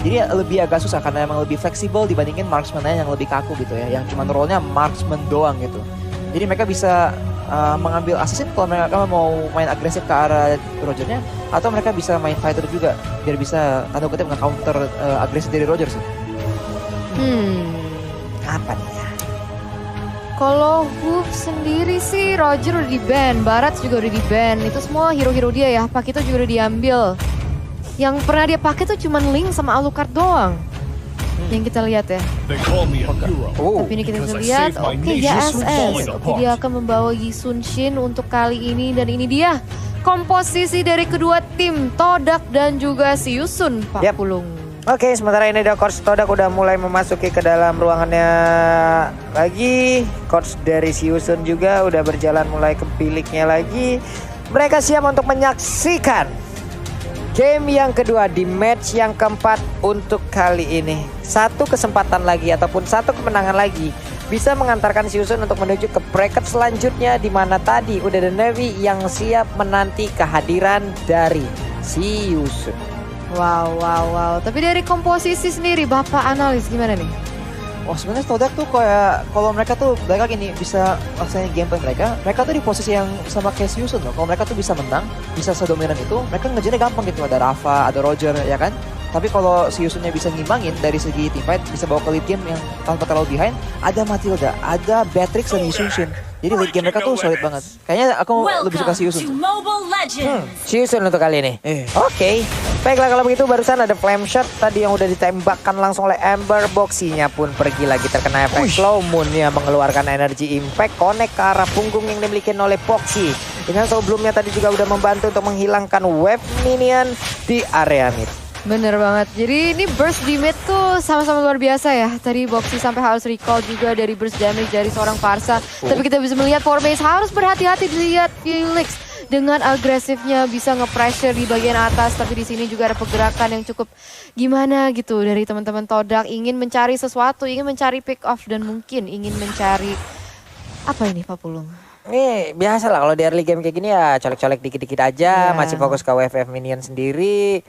Jadi lebih agak susah karena emang lebih fleksibel dibandingin marksman yang lebih kaku gitu ya. Yang cuma role-nya marksman doang gitu. Jadi mereka bisa mengambil assassin kalau mereka mau main agresif ke arah Rogernya. Atau mereka bisa main fighter juga. Biar bisa tanda kutip nge-counter agresif dari Roger sih. Apa nih ya? Kalau Hook sendiri sih Roger udah di-ban, Barats juga udah di-ban. Itu semua hero-hero dia ya, Pakito juga udah diambil. Yang pernah dia pakai tuh cuman Link sama Alucard doang. Yang kita lihat ya. Tapi ini kita bisa lihat, oke YSS. Oke, dia akan membawa Yi Sun-shin untuk kali ini. Dan ini dia komposisi dari kedua tim, Todak dan juga si Yusun, Pak Pulung. Oke, sementara ini Coach Todak udah mulai memasuki ke dalam ruangannya lagi. Coach dari si Yusun juga udah berjalan mulai ke biliknya lagi. Mereka siap untuk menyaksikan game yang kedua di match yang keempat untuk kali ini. Satu kesempatan lagi ataupun satu kemenangan lagi bisa mengantarkan si Yusun untuk menuju ke bracket selanjutnya, di mana tadi udah ada Na'Vi yang siap menanti kehadiran dari si Yusun. Wow. Tapi dari komposisi sendiri, Bapak analis gimana nih? Oh sebenarnya Todak tuh kayak kalau mereka tuh mereka gini bisa laksanain gameplay mereka tuh di posisi yang sama kayak Yusun loh. Kalau mereka tuh bisa menang, bisa sedominan itu, mereka ngejarnya gampang gitu. Ada Rafa, ada Roger ya kan. Tapi kalau si Yusunnya bisa ngimbangin dari segi teamfight, bisa bawa ke lead game yang tanpa terlalu behind, ada Matilda, ada Beatrix dan Yi Sun-shin. Jadi lead game mereka tuh solid banget. Kayaknya aku lebih suka si Yusun. Si Yusun untuk kali ini. Oke. Baiklah kalau begitu barusan ada flame shot tadi yang udah ditembakkan langsung oleh Ember. Boxinya pun pergi lagi terkena efek slow moon ya, mengeluarkan energi impact connect ke arah punggung yang dimiliki oleh Boxy. Dengan sebelumnya tadi juga udah membantu untuk menghilangkan web minion di area mid. Bener banget. Jadi ini burst di mid tuh sama-sama luar biasa ya. Tadi Boxy sampai harus recall juga dari burst damage dari seorang Parsa. Tapi kita bisa melihat Formase harus berhati-hati dilihat Felix dengan agresifnya bisa nge-pressure di bagian atas. Tapi di sini juga ada pergerakan yang cukup gimana gitu dari teman-teman Todak. Ingin mencari sesuatu, ingin mencari pick off dan mungkin ingin mencari apa ini Pak Pulung? Ini biasa lah kalau di early game kayak gini ya colek-colek dikit-dikit aja, masih fokus ke WFF minion sendiri.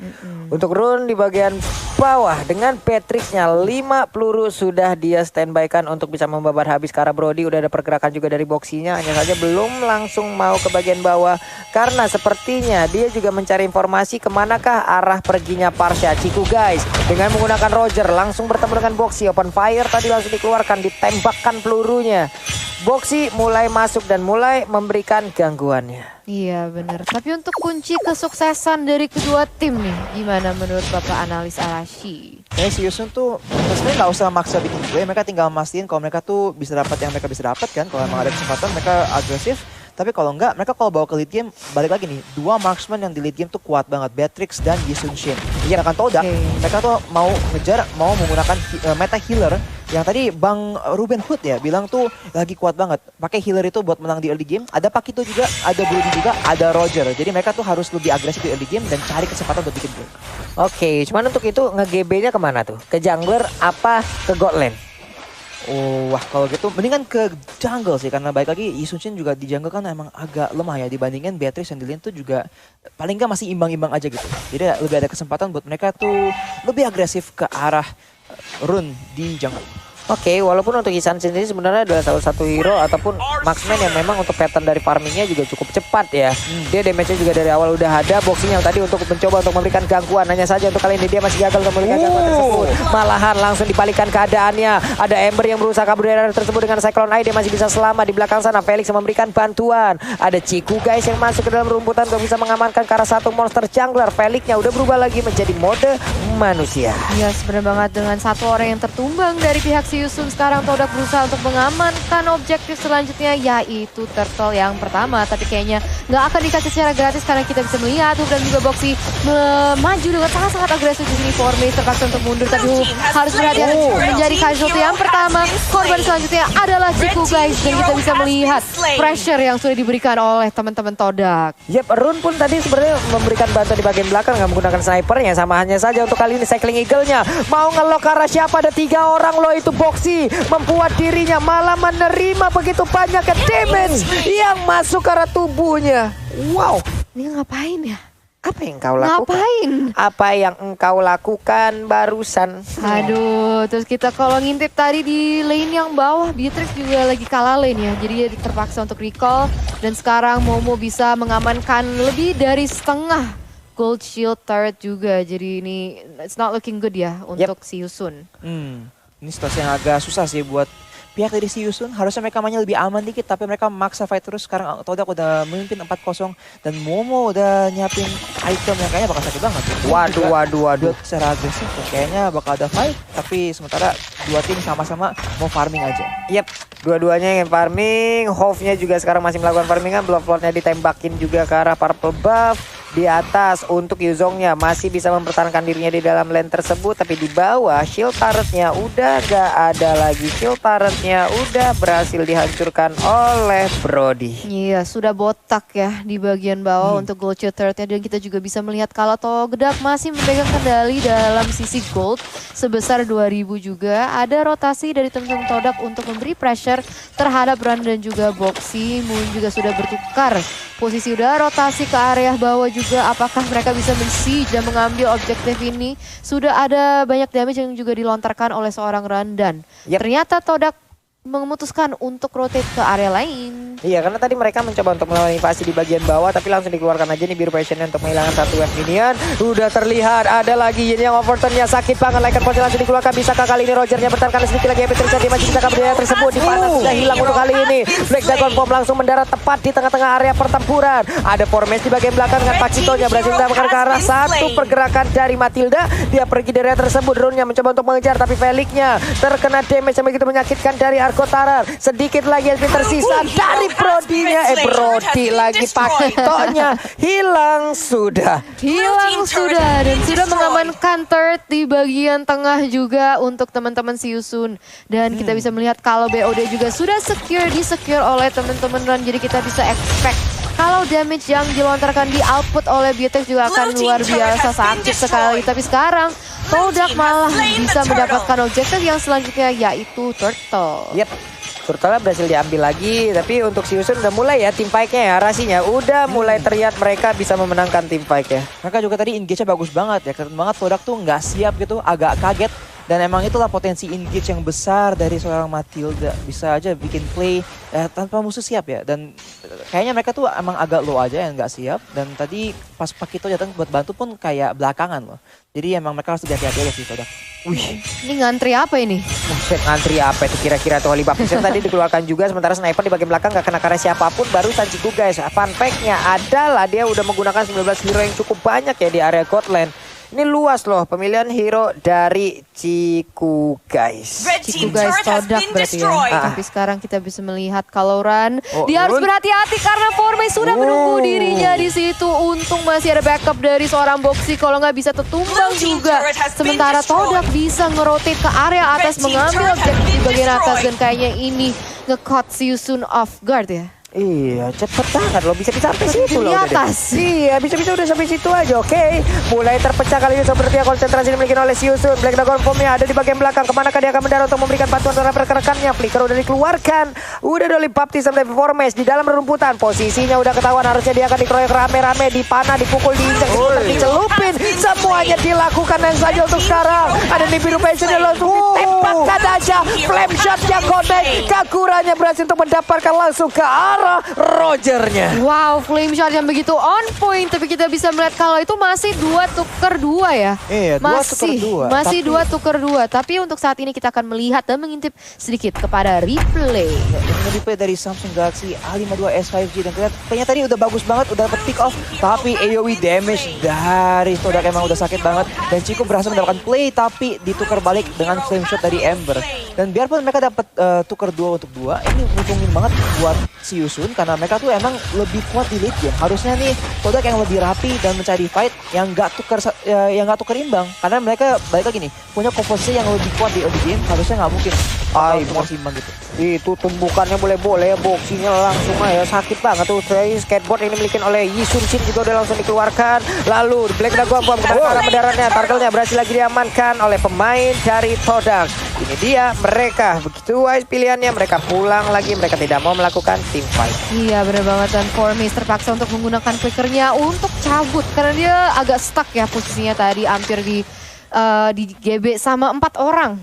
Untuk Rune di bagian bawah dengan Beatrixnya 5 peluru sudah dia standby-kan untuk bisa membabar habis ke arah Brody. Udah ada pergerakan juga dari Boxinya, hanya saja belum langsung mau ke bagian bawah karena sepertinya dia juga mencari informasi kemanakah arah perginya Parsha Ciku guys. Dengan menggunakan Roger langsung bertemu dengan Boxy, open fire tadi langsung dikeluarkan, ditembakkan pelurunya. Boxy mulai masuk dan mulai memberikan gangguannya. Iya benar. Tapi untuk kunci kesuksesan dari kedua tim nih, gimana menurut Bapak analis Arashi? Si Yusun tuh sebenarnya nggak usah maksa bikin play, mereka tinggal mastiin kalau mereka tuh bisa dapat yang mereka bisa dapat kan. Kalau emang ada kesempatan mereka agresif. Tapi kalau enggak, mereka kalau bawa ke lead game, balik lagi nih, dua marksman yang di lead game tuh kuat banget, Beatrix dan Yi Sun-shin. Iya akan Todak, mereka tuh mau ngejar, mau menggunakan meta healer yang tadi Bang Ruben Hood ya bilang tuh lagi kuat banget. Pakai healer itu buat menang di early game. Ada Pakito juga, ada Brody juga, ada Roger. Jadi mereka tuh harus lebih agresif di early game dan cari kesempatan buat bikin goal. Oke, cuman untuk itu nge-GB-nya kemana tuh? Ke jungler apa ke god lane? Oh, wah kalau gitu mendingan ke jungle sih, karena baik lagi Yi Sun-shin juga di jungle kan emang agak lemah ya dibandingin Beatrix yang di lane tuh juga paling nggak masih imbang-imbang aja gitu. Jadi lebih ada kesempatan buat mereka tuh lebih agresif ke arah Rune di jungle. Oke, walaupun untuk Yi Sun-shin sendiri sebenarnya adalah salah satu hero ataupun marksman yang memang untuk pattern dari farmingnya juga cukup cepat ya. Dia damage-nya juga dari awal udah ada, Boxing yang tadi untuk mencoba untuk memberikan gangguan. Hanya saja untuk kali ini dia masih gagal untuk memberikan gangguan tersebut. Malahan langsung dibalikan keadaannya. Ada Ember yang berusaha kabur dari area tersebut dengan Cyclone Eye. Dia masih bisa selamat di belakang sana. Felix yang memberikan bantuan. Ada Ciku guys yang masuk ke dalam rumputan untuk bisa mengamankan ke arah satu monster jungler. Felixnya udah berubah lagi menjadi mode manusia. Iya sebenarnya banget, dengan satu orang yang tertumbang dari pihak Yusun. Sekarang Todak berusaha untuk mengamankan objektif selanjutnya, yaitu turtle yang pertama. Tapi kayaknya nggak akan dikasih secara gratis karena kita bisa melihat Hoop dan juga Boxy maju dengan sangat-sangat agresif di sini. Formase terpaksa untuk mundur, tapi Hoop harus berhati-hati menjadi casualty yang pertama. Korban selanjutnya adalah Ciku guys, dan kita bisa melihat pressure yang sudah diberikan oleh teman-teman Todak. Yep, Rune pun tadi sebenarnya memberikan bantuan di bagian belakang, nggak menggunakan snipernya. Sama hanya saja untuk kali ini Cycling Eagle-nya mau ngelok ke arah siapa, ada 3 orang loh, itu Boxy membuat dirinya malah menerima begitu banyak damage yang masuk ke arah tubuhnya. Wow. Ini ngapain ya? Apa yang kau lakukan? Ngapain? Apa yang engkau lakukan barusan? Aduh, terus kita kalau ngintip tadi di lane yang bawah, Beatrix juga lagi kalah lane ya. Jadi dia terpaksa untuk recall. Dan sekarang Momo bisa mengamankan lebih dari setengah gold shield turret juga. Jadi ini it's not looking good ya untuk si Yusun. Ini situasi yang agak susah sih buat pihak dari si Yusun. Harusnya mereka mainnya lebih aman dikit, tapi mereka maksa fight terus. Sekarang Todak udah memimpin 4-0 dan Momo udah nyiapin item yang kayaknya bakal sakit banget. Waduh. Build secara agresif kayaknya bakal ada fight, tapi sementara dua tim sama-sama mau farming aja. Yep, dua-duanya ingin farming. Hove-nya juga sekarang masih melakukan farmingan. Bloodlord-nya ditembakin juga ke arah purple buff. Di atas untuk Yuzongnya masih bisa mempertahankan dirinya di dalam lane tersebut. Tapi di bawah shield turret-nya udah gak ada lagi. Shield turret-nya udah berhasil dihancurkan oleh Brody. Iya, sudah botak ya di bagian bawah untuk gold shield turret-nya. Dan kita juga bisa melihat kalau Togedak masih memegang kendali dalam sisi gold sebesar 2000 juga. Ada rotasi dari teman-teman Todak untuk memberi pressure terhadap Run dan juga Boxy. Moon juga sudah bertukar posisi, udah rotasi ke area bawah juga. Apakah mereka bisa men-siege dan mengambil objektif ini? Sudah ada banyak damage yang juga dilontarkan oleh seorang Randan. Ternyata Todak memutuskan untuk rotate ke area lain. Iya, karena tadi mereka mencoba untuk melawan invasi di bagian bawah, tapi langsung dikeluarkan aja nih biru passionnya untuk menghilangkan satu wave minion. Udah terlihat ada lagi ini yang overturn-nya sakit banget. Laikan Potion langsung dikeluarkan. Bisakah kali ini Rogernya bertahan sedikit lagi? Petrisa dia masih bisa kabur tersebut. Di mana sudah hilang untuk kali ini. Black Dragon Bomb langsung mendarat tepat di tengah-tengah area pertempuran. Ada Formes di bagian belakang dengan Pacitonya berhasil mendapatkan ke arah satu pergerakan dari Matilda. Dia pergi dari area tersebut. Drone-nya mencoba untuk mengejar, tapi Felix-nya terkena damage yang begitu menyakitkan dari Arkotarar. Sedikit lagi yang tersisa dari Brody-nya. Brody lagi Pacitonya hilang sudah. Dan sudah mengamankan turret di bagian tengah juga untuk teman-teman si Yusun. Dan kita bisa melihat kalau BOD juga sudah di-secure oleh teman-teman Run. Jadi kita bisa expect kalau damage yang dilontarkan di output oleh Beatrix juga akan luar biasa sakit sekali. Tapi sekarang Todak malah bisa mendapatkan objektif yang selanjutnya, yaitu Turtle. Yep. Turtle berhasil diambil lagi, tapi untuk si Yusun udah mulai ya tim fight-nya ya, rasinya udah mulai terlihat mereka bisa memenangkan tim fight ya. Mereka juga tadi engage-nya bagus banget ya, kelihatan banget Todak tuh nggak siap gitu, agak kaget. Dan emang itulah potensi engage yang besar dari seorang Matilda. Bisa aja bikin play tanpa musuh siap ya. Dan kayaknya mereka tuh emang agak low aja yang nggak siap. Dan tadi pas Pakito datang buat bantu pun kayak belakangan loh. Jadi emang mereka harus hati-hati aja sih Todak. Wih, ini ngantri apa ini? Buset, ngantri apa itu kira-kira tuh Holy Baptist tadi dikeluarkan juga, sementara sniper di bagian belakang gak kena karya siapapun. Barusan Ciku guys, fun fact-nya adalah dia udah menggunakan 19 hero yang cukup banyak ya di area Godland. Ini luas loh pemilihan hero dari Ciku guys. Ciku guys Todak berarti ya. Tapi sekarang kita bisa melihat kalau Run, dia harus berhati-hati karena Forme sudah menunggu dirinya di situ. Untung masih ada backup dari seorang Boxy, kalau nggak bisa tertumbang juga. Sementara Todak bisa ngerotate ke area atas mengambil objektif di bagian atas, dan kayaknya ini nge-caught si Yusun off guard ya. Iya, cepet banget loh, bisa sampai situ di loh. atas. Iya, bisa udah sampai situ aja, oke. Mulai terpecah kali ini seperti yang konsentrasi dimiliki oleh si Yusun. Black Dragon Bomb-nya ada di bagian belakang. Kemanakah dia akan mendarat untuk memberikan bantuan terhadap rekan-rekannya? Flicker udah dikeluarkan. Udah dari baptism dari Formes di dalam rerumputan. Posisinya udah ketahuan, harusnya dia akan dikeroyok rame-rame, dipanah, dipukul, diinjak, dicelupin. Semuanya dilakukan yang saja untuk sekarang. Ada di biru passionnya langsung ditembakkan aja. Flame shot-nya connect. Kakuranya berhasil untuk mendapatkan langsung ke arah Rogernya. Wow, flame shot yang begitu on point. Tapi kita bisa melihat kalau itu masih 2-2 ya. Iya, 2-2. Masih 2-2. Tapi untuk saat ini kita akan melihat dan mengintip sedikit kepada replay. Ini replay dari Samsung Galaxy A52 S5G. Dan kayaknya tadi udah bagus banget, udah dapet pick off. Tapi AoE damage dari Todak emang udah sakit banget. Dan Ciku berhasil mendapatkan play, tapi ditukar balik dengan flame shot dari Ember. Dan biarpun mereka dapat tukar 2 untuk 2, ini nguntungin banget buat si Yusun, karena mereka tuh emang lebih kuat di late game. Harusnya nih Todak yang lebih rapi dan mencari fight yang nggak tukar imbang, karena mereka balik lagi nih punya komposisi yang lebih kuat di early game. Harusnya nggak mungkin tukar imbang gitu. Itu tumbukannya boleh-boleh ya, boxinya langsung aja sakit banget tuh. Skateboard ini dimiliki oleh Yisun Shin juga udah langsung dikeluarkan. Lalu Black Dragon Bomb ke arah mendaratnya. Turtle-nya berhasil lagi diamankan oleh pemain dari Todak. Ini dia mereka begitu wise pilihannya, mereka pulang lagi, mereka tidak mau melakukan team fight. Iya bener banget, dan Formis terpaksa untuk menggunakan flickernya untuk cabut karena dia agak stuck ya posisinya tadi, hampir di GB sama 4 orang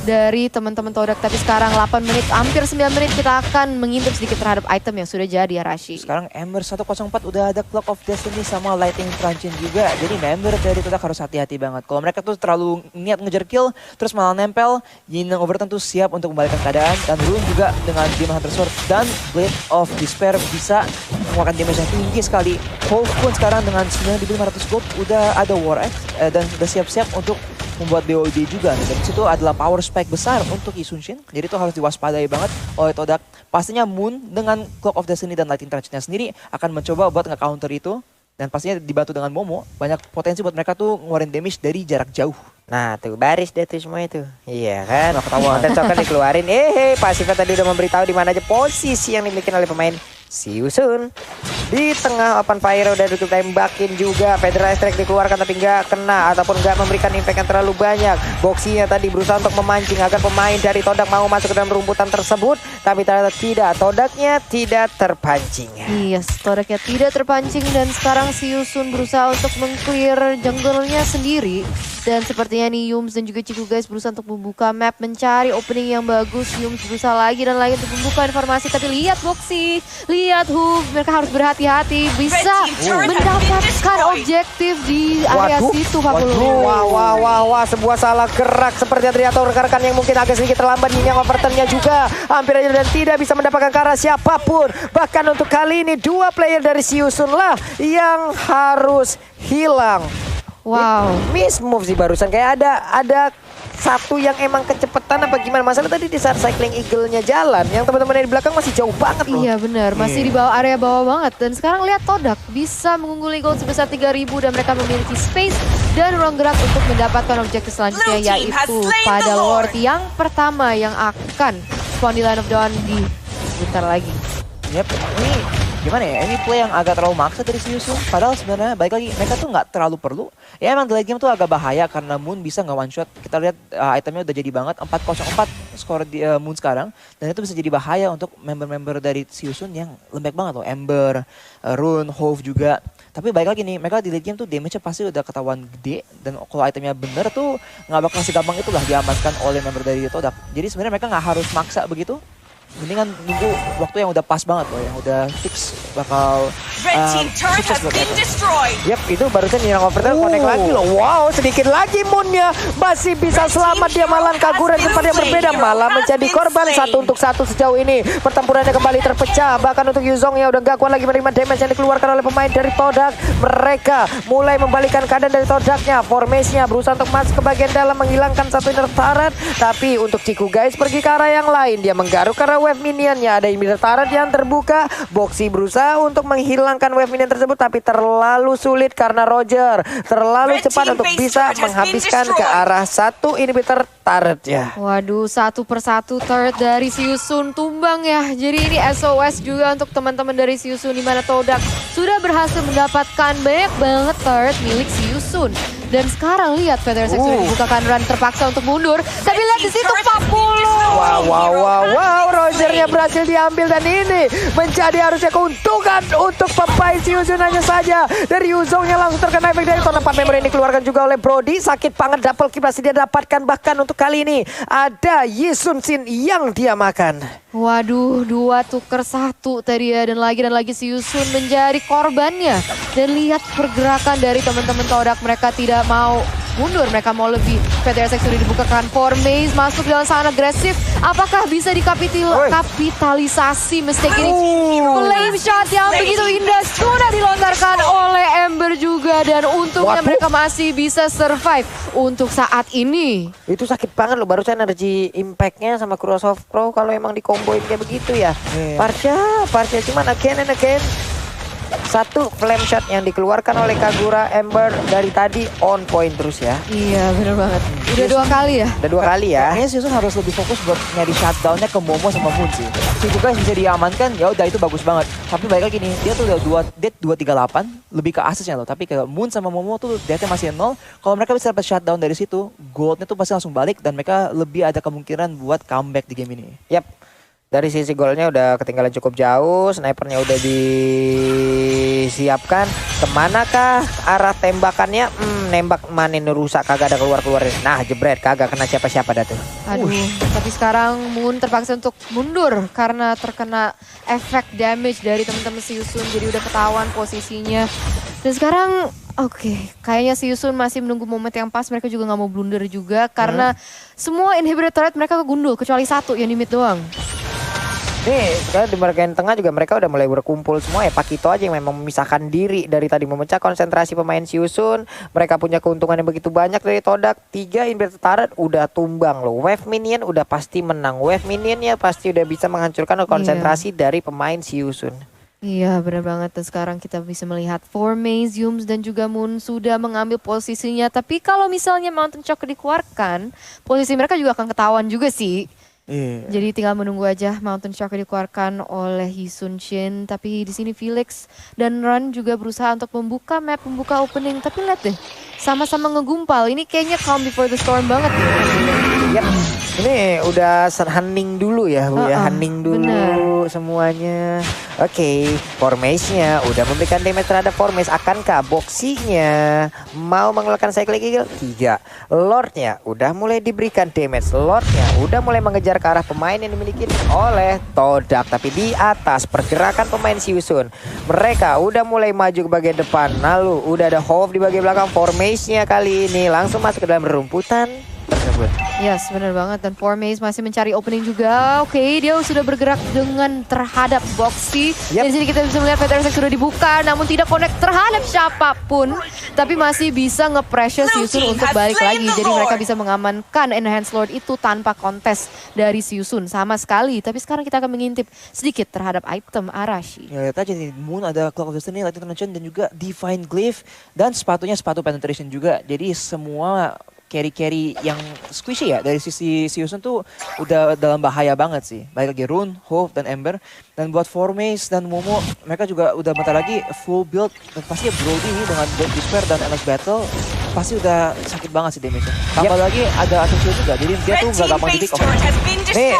dari teman-teman Todak. Tapi sekarang 8 menit, hampir 9 menit kita akan mengintip sedikit terhadap item yang sudah jadi ya Rashi. Sekarang Ember 104 udah ada Clock of Destiny sama Lightning Truncheon juga. Jadi member dari Todak harus hati-hati banget. Kalau mereka tuh terlalu niat ngejar kill, terus malah nempel, Yin yang Overton tuh siap untuk membalikkan keadaan. Dan Rune juga dengan Demon Hunter Sword dan Blade of Despair bisa mengeluarkan damage yang tinggi sekali. Hove pun sekarang dengan 9.500 gold udah ada War Axe dan udah siap-siap untuk membuat BOD juga. Dan disitu adalah power spike besar untuk Isunshin. Jadi itu harus diwaspadai banget oleh Todak. Pastinya Moon dengan Clock of Destiny dan Lightning Truncheon sendiri akan mencoba buat nge-counter itu. Dan pastinya dibantu dengan Momo, banyak potensi buat mereka tuh ngeluarin damage dari jarak jauh. Nah tuh baris deh tuh semua itu. Iya kan, ketahuan. Dan Coker dikeluarin. Pasifnya tadi udah memberitahu di mana aja posisi yang dimiliki oleh pemain Siusun. Di tengah open fire udah ditembakin juga. Federal Strike dikeluarkan tapi nggak kena ataupun nggak memberikan impact yang terlalu banyak. Boxinya tadi berusaha untuk memancing agar pemain dari Todak mau masuk ke dalam rumputan tersebut, tapi ternyata tidak. Todaknya tidak terpancing. Iya, Todaknya tidak terpancing dan sekarang Siusun berusaha untuk meng-clear jungle-nya sendiri. Dan sepertinya nih Yums dan juga Ciku guys berusaha untuk membuka map, mencari opening yang bagus. Yums berusaha lagi dan lagi untuk membuka informasi, tapi lihat Boxy, lihat Hoof, mereka harus berhati-hati, bisa mendapatkan objektif di area situ Pak Pulu. Wah, sebuah salah gerak seperti yang terlihat rekan-rekan yang mungkin agak sedikit terlambat. Yang Overtonnya juga hampir aja dan tidak bisa mendapatkan ke arah siapapun. Bahkan untuk kali ini 2 player dari Siusun lah yang harus hilang. Wow, Miss move sih barusan, kayak ada satu yang emang kecepatan apa gimana. Masalah tadi di saat cycling eagle-nya jalan, yang teman-teman di belakang masih jauh banget loh. iya benar, masih di bawah area bawah banget. Dan sekarang lihat Todak bisa mengungguli gold sebesar 3.000 dan mereka memiliki space dan ruang gerak untuk mendapatkan objektif selanjutnya, yaitu pada Lord yang pertama yang akan spawn di Land of Dawn di sebentar lagi. Yep, ini gimana ya, ini play yang agak terlalu maksa dari Siusun. Padahal sebenarnya balik lagi, mereka tuh nggak terlalu perlu. Ya emang di late game tuh agak bahaya karena Moon bisa nge one shot. Kita lihat itemnya udah jadi banget, 404 skor di Moon sekarang. Dan itu bisa jadi bahaya untuk member-member dari Siusun yang lembek banget loh. Ember, Rune, Hove juga. Tapi balik lagi nih, mereka di late game tuh damage-nya pasti udah ketahuan gede. Dan kalau itemnya bener tuh nggak bakal segampang itulah diamankan oleh member dari Todak. Jadi sebenarnya mereka nggak harus maksa begitu. Mendingan nunggu waktu yang udah pas banget loh, yang udah fix bakal sukses buat mereka. Yap, itu barusan yang Overton connect lagi loh. Wow, sedikit lagi Moonnya masih bisa selamat. Dia malah kaguran tempat yang berbeda, malah menjadi korban 1-1 sejauh ini. Pertempurannya kembali terpecah. Bahkan untuk Yuzong yang udah gak kuat lagi menerima damage yang dikeluarkan oleh pemain dari Todak. Mereka mulai membalikkan keadaan dari Todaknya. Formasinya berusaha untuk masuk ke bagian dalam, menghilangkan satu inner turret. Tapi untuk Ciku guys pergi ke arah yang lain. Dia menggaruk ke arah wave minionnya. Ada inner turret yang terbuka. Boxy berusaha untuk menghilangkan wave minion tersebut, tapi terlalu sulit karena Roger terlalu cepat untuk bisa menghabiskan ke arah satu inhibitor turret ya. Waduh, satu persatu turret dari Siusun tumbang ya. Jadi ini SOS juga untuk teman-teman dari Siusun, di mana Todak sudah berhasil mendapatkan banyak banget turret milik Siusun. Dan sekarang lihat Federal sudah dibukakan, Run terpaksa untuk mundur. Tapi lihat di situ 40. Wow, Rogernya berhasil diambil dan ini menjadi harusnya keuntungan untuk pemain Siusun hanya saja. Dari Yuzongnya langsung terkena efek dari Ton 4 member ini dikeluarkan juga oleh Brody. Sakit banget, double kill masih dia dapatkan. Bahkan untuk kali ini ada Yisun-Shin yang dia makan. Waduh, 2 tuker 1 tadi ya, dan lagi Siusun menjadi korbannya. Dan lihat pergerakan dari teman-teman Todak, mereka tidak mau mundur, mereka mau lebih. PTSX sudah dibukakan, for Maze masuk dengan sangat agresif. Apakah bisa dikapitalisasi mistake ini? Flame shot yang begitu indah sudah dilontarkan oleh Ember juga, dan untungnya mereka masih bisa survive untuk saat ini. Itu sakit banget loh, barusan energi impact-nya sama Cross of Pro kalau emang dikomboin kayak begitu ya. Parcia cuman again and again. Satu flame shot yang dikeluarkan oleh Kagura Ember dari tadi on point terus ya. Iya bener banget. Udah 2 kali ya. Udah 2 kali ya. Kayaknya Season harus lebih fokus buat nyari shutdownnya ke Momo sama Moon sih. Si juga bisa diamankan, ya udah itu bagus banget. Tapi balik lagi nih, dia tuh udah dead 238, lebih ke asesnya loh. Tapi kayak Moon sama Momo tuh deathnya masih 0. Kalau mereka bisa dapat shutdown dari situ, goldnya tuh pasti langsung balik dan mereka lebih ada kemungkinan buat comeback di game ini. Yap. Dari sisi golnya udah ketinggalan cukup jauh, snipernya udah disiapkan. Kemanakah arah tembakannya? Nembak manin rusak, kagak ada keluar-keluarin. Nah jebret, kagak kena siapa-siapa dah tuh. Aduh, tapi sekarang Moon terpaksa untuk mundur karena terkena efek damage dari teman-teman Siusun. Jadi udah ketahuan posisinya. Dan sekarang kayaknya Siusun masih menunggu momen yang pas. Mereka juga nggak mau blunder juga karena semua inhibitor turret mereka kegundul kecuali satu yang di mid doang. Nih, sekarang di bagian tengah juga mereka udah mulai berkumpul semua ya. Pakito aja yang memang memisahkan diri dari tadi, memecah konsentrasi pemain Siusun. Mereka punya keuntungan yang begitu banyak dari Todak. 3 inhibitor turret udah tumbang loh. Wave minion udah pasti menang. Wave minionnya pasti udah bisa menghancurkan konsentrasi dari pemain Siusun. Iya benar banget. Dan sekarang kita bisa melihat Formase, Yums dan juga Moon sudah mengambil posisinya. Tapi kalau misalnya Mountain Shock dikeluarkan, posisi mereka juga akan ketahuan juga sih. Jadi tinggal menunggu aja Mountain Shock dikeluarkan oleh Hisun Shin. Tapi di sini Felix dan Run juga berusaha untuk membuka map, membuka opening. Tapi lihat deh, sama-sama ngegumpal. Ini kayaknya calm before the storm banget nih. Yap, ini udah hening dulu ya Bu ya, hening dulu semuanya. Oke, Formase-nya udah memberikan damage terhadap Formase. Akankah boxinya mau mengeluarkan cycle kill? 3. Lordnya udah mulai diberikan damage. Lordnya udah mulai mengejar ke arah pemain yang dimiliki oleh Todak. Tapi di atas pergerakan pemain Siusun, mereka udah mulai maju ke bagian depan. Lalu udah ada Hove di bagian belakang. Formase-nya kali ini langsung masuk ke dalam rumputan tersebut. Yes, benar banget. Dan Formase masih mencari opening juga. Oke, dia sudah bergerak dengan terhadap Boxy. Yep. Di sini kita bisa melihat Petersek sudah dibuka, namun tidak connect terhadap siapapun. Tapi masih bisa nge-pressure Siusun untuk balik lagi. Jadi mereka bisa mengamankan Enhanced Lord itu tanpa kontes dari Siusun sama sekali. Tapi sekarang kita akan mengintip sedikit terhadap item Arashi. Ya lihat aja nih, Moon ada Clock of Destiny, Lightning Connection dan juga Divine Glyph. Dan sepatunya sepatu penetration juga. Jadi semua carry-carry yang squishy ya dari sisi Siusun tuh udah dalam bahaya banget sih. Baik lagi Rune, Hove, dan Ember. Dan buat Formase dan Momo, mereka juga udah bentar lagi full build. Dan pasti ya Brody ini dengan Blood Despair dan Endless Battle pasti udah sakit banget sih damage-nya. Tambah lagi ada Ascension juga, jadi dia tuh gak gampang di pick off. Nih,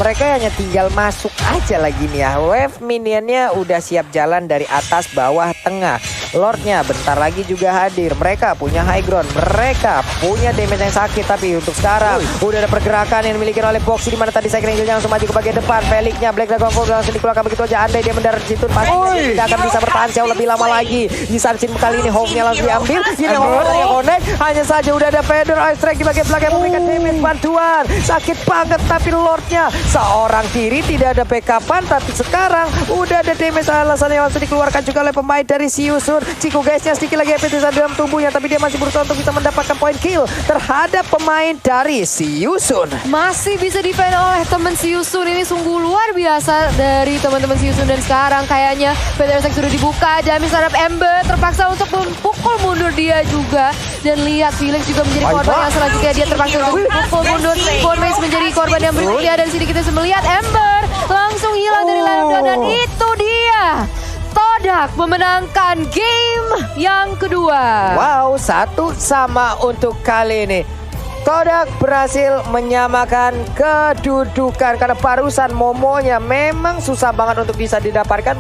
mereka hanya tinggal masuk aja lagi nih ya. Wave minionnya udah siap jalan dari atas, bawah, tengah. Lordnya bentar lagi juga hadir. Mereka punya high ground, mereka punya damage yang sakit. Tapi untuk sekarang udah ada pergerakan yang dimiliki oleh Boxy, di mana tadi saya kira langsung maju ke bagian depan. Feliknya Black Dragon Fall langsung dikeluarkan begitu aja. Andai dia mendarat situ pasti tidak akan bisa bertahan jauh lebih lama lagi. Di Sarchin kali ini Hove-nya langsung diambil. Ini Hove connect, hanya saja udah ada Feather Ice Strike di bagian belakang memberikan damage bantuan. Sakit banget, tapi Lordnya seorang diri tidak ada backupan. Tapi sekarang udah ada damage, alasan yang langsung dikeluarkan juga oleh pemain dari Siusun. Ciku guysnya sedikit lagi efektivitas dalam tubuhnya, tapi dia masih berusaha untuk bisa mendapatkan poin kill terhadap pemain dari Siusun. Masih bisa defend oleh teman Siusun. Ini sungguh luar biasa dari teman-teman Siusun. Dan sekarang kayaknya Petersek sudah dibuka. Damage terhadap Ember, terpaksa untuk memukul mundur dia juga. Dan lihat Felix juga menjadi korban yang selanjutnya. Dia terpaksa untuk memukul mundur. Formase menjadi korban yang berikutnya. Dan sini kita bisa melihat Ember langsung hilang dari layar. Dan itu dia, Todak memenangkan game yang kedua. Wow, 1-1 untuk kali ini. Todak berhasil menyamakan kedudukan karena barusan Momonya memang susah banget untuk bisa didapatkan.